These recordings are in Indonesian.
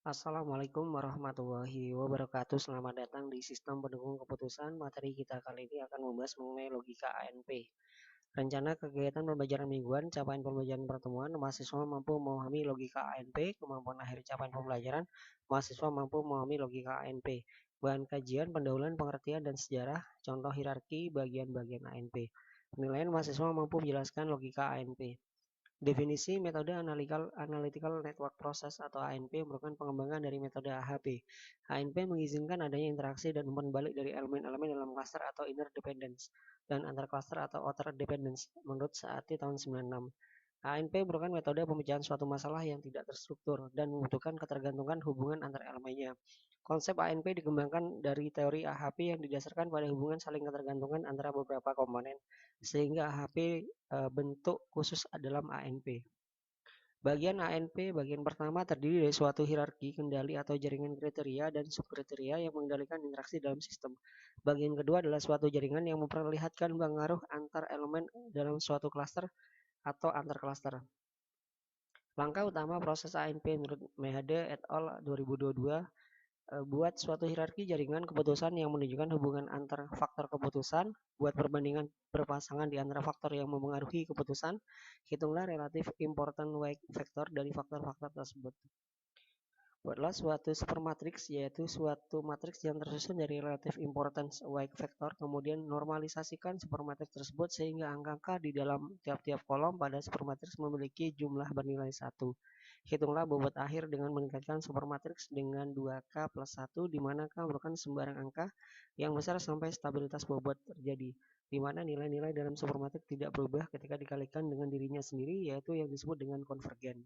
Assalamualaikum warahmatullahi wabarakatuh. Selamat datang di Sistem Pendukung Keputusan. Materi kita kali ini akan membahas mengenai logika ANP. Rencana kegiatan pembelajaran mingguan, capaian pembelajaran pertemuan, mahasiswa mampu memahami logika ANP, kemampuan akhir capaian pembelajaran, mahasiswa mampu memahami logika ANP. Bahan kajian, pendahuluan, pengertian, dan sejarah, contoh hierarki, bagian-bagian ANP. Penilaian mahasiswa mampu menjelaskan logika ANP. Definisi metode Analytical Network Process atau ANP merupakan pengembangan dari metode AHP. ANP mengizinkan adanya interaksi dan umpan balik dari elemen-elemen dalam cluster atau inner dependence dan antar cluster atau outer dependence menurut Saati tahun 96. ANP merupakan metode pemecahan suatu masalah yang tidak terstruktur dan membutuhkan ketergantungan hubungan antar elemennya. Konsep ANP dikembangkan dari teori AHP yang didasarkan pada hubungan saling ketergantungan antara beberapa komponen, sehingga AHP bentuk khusus dalam ANP. Bagian ANP bagian pertama terdiri dari suatu hierarki kendali atau jaringan kriteria dan subkriteria yang mengendalikan interaksi dalam sistem. Bagian kedua adalah suatu jaringan yang memperlihatkan pengaruh antar elemen dalam suatu klaster atau antar klaster. Langkah utama proses ANP menurut Mehade et al. 2022, buat suatu hierarki jaringan keputusan yang menunjukkan hubungan antar faktor keputusan, buat perbandingan berpasangan di antara faktor yang mempengaruhi keputusan, hitunglah relative important weight factor dari faktor-faktor tersebut. Buatlah suatu supermatrix, yaitu suatu matriks yang tersusun dari relative importance weight factor, kemudian normalisasikan supermatrix tersebut sehingga angka-angka di dalam tiap-tiap kolom pada supermatrix memiliki jumlah bernilai 1. Hitunglah bobot akhir dengan meningkatkan supermatrix dengan 2K plus 1, di mana K merupakan sembarang angka yang besar sampai stabilitas bobot terjadi, di mana nilai-nilai dalam supermatrix tidak berubah ketika dikalikan dengan dirinya sendiri, yaitu yang disebut dengan konvergen.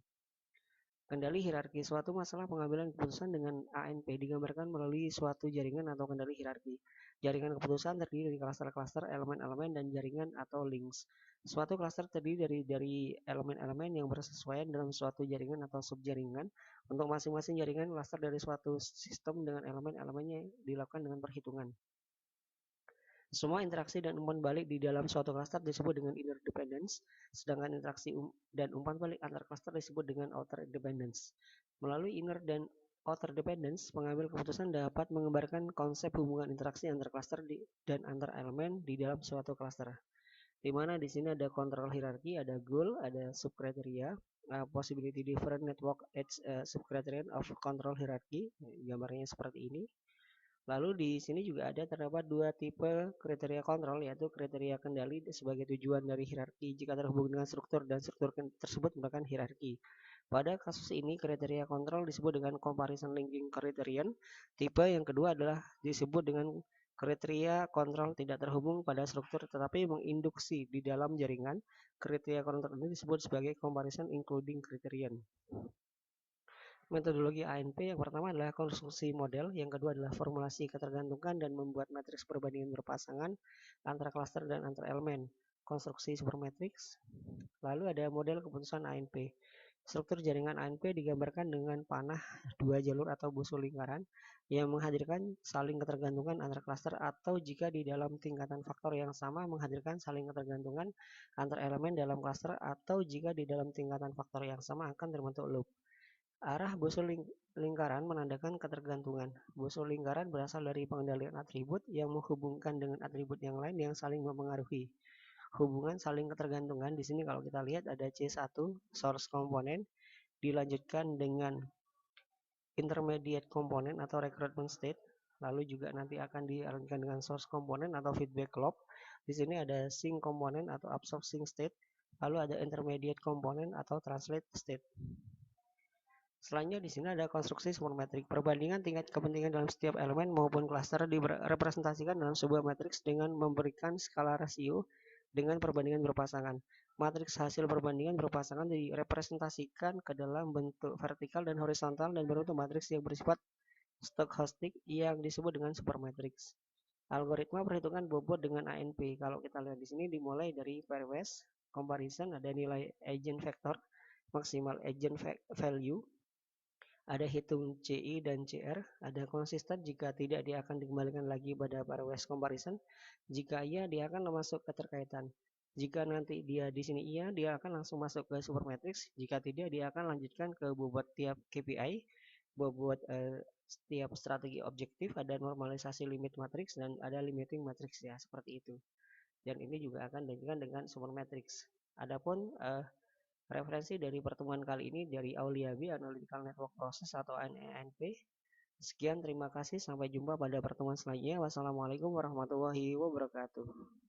Kendali hierarki suatu masalah pengambilan keputusan dengan ANP digambarkan melalui suatu jaringan atau kendali hierarki. Jaringan keputusan terdiri dari klaster-klaster elemen-elemen dan jaringan atau links. Suatu klaster terdiri dari elemen-elemen yang bersesuaian dalam suatu jaringan atau subjaringan. Untuk masing-masing jaringan klaster dari suatu sistem dengan elemen-elemennya dilakukan dengan perhitungan. Semua interaksi dan umpan balik di dalam suatu klaster disebut dengan inner dependence, sedangkan interaksi dan umpan balik antar klaster disebut dengan outer dependence. Melalui inner dan outer dependence, pengambil keputusan dapat menggambarkan konsep hubungan interaksi antar klaster dan antar elemen di dalam suatu klaster. Di mana di sini ada control hierarchy, ada goal, ada subkriteria, possibility different network edge subcriterion of control hierarchy, gambarnya seperti ini. Lalu di sini juga ada terdapat dua tipe kriteria kontrol, yaitu kriteria kendali sebagai tujuan dari hierarki jika terhubung dengan struktur dan struktur tersebut merupakan hierarki. Pada kasus ini kriteria kontrol disebut dengan comparison linking criterion. Tipe yang kedua adalah disebut dengan kriteria kontrol tidak terhubung pada struktur tetapi menginduksi di dalam jaringan. Kriteria kontrol ini disebut sebagai comparison including criterion. Metodologi ANP yang pertama adalah konstruksi model, yang kedua adalah formulasi ketergantungan dan membuat matriks perbandingan berpasangan antara klaster dan antar elemen, konstruksi supermatrix. Lalu ada model keputusan ANP. Struktur jaringan ANP digambarkan dengan panah dua jalur atau busur lingkaran yang menghadirkan saling ketergantungan antar klaster, atau jika di dalam tingkatan faktor yang sama menghadirkan saling ketergantungan antar elemen dalam klaster, atau jika di dalam tingkatan faktor yang sama akan terbentuk loop. Arah busur lingkaran menandakan ketergantungan. Busur lingkaran berasal dari pengendalian atribut yang menghubungkan dengan atribut yang lain yang saling mempengaruhi. Hubungan saling ketergantungan di sini kalau kita lihat ada C1 source komponen dilanjutkan dengan intermediate komponen atau recruitment state, lalu juga nanti akan dilanjutkan dengan source komponen atau feedback loop. Di sini ada sync komponen atau absorbing state, lalu ada intermediate komponen atau translate state. Selanjutnya di sini ada konstruksi supermetrik. Perbandingan tingkat kepentingan dalam setiap elemen maupun klaster direpresentasikan dalam sebuah matriks dengan memberikan skala rasio dengan perbandingan berpasangan. Matriks hasil perbandingan berpasangan direpresentasikan ke dalam bentuk vertikal dan horizontal dan berbentuk matriks yang bersifat stochastic yang disebut dengan supermatrix. Algoritma perhitungan bobot dengan ANP. Kalau kita lihat di sini dimulai dari pairwise comparison, ada nilai eigenvector, maksimal eigenvalue, ada hitung CI dan CR, ada konsisten, jika tidak dia akan dikembalikan lagi pada pairwise comparison, jika iya dia akan masuk ke keterkaitan, jika nanti dia di sini iya dia akan langsung masuk ke supermatrix, jika tidak dia akan lanjutkan ke bobot tiap KPI, buat setiap strategi objektif ada normalisasi limit matriks dan ada limiting matriks ya, seperti itu. Dan ini juga akan dibandingkan dengan sumber matriks. Adapun referensi dari pertemuan kali ini dari Auliabi Analytical Network Process atau ANP. Sekian, terima kasih. Sampai jumpa pada pertemuan selanjutnya. Wassalamualaikum warahmatullahi wabarakatuh.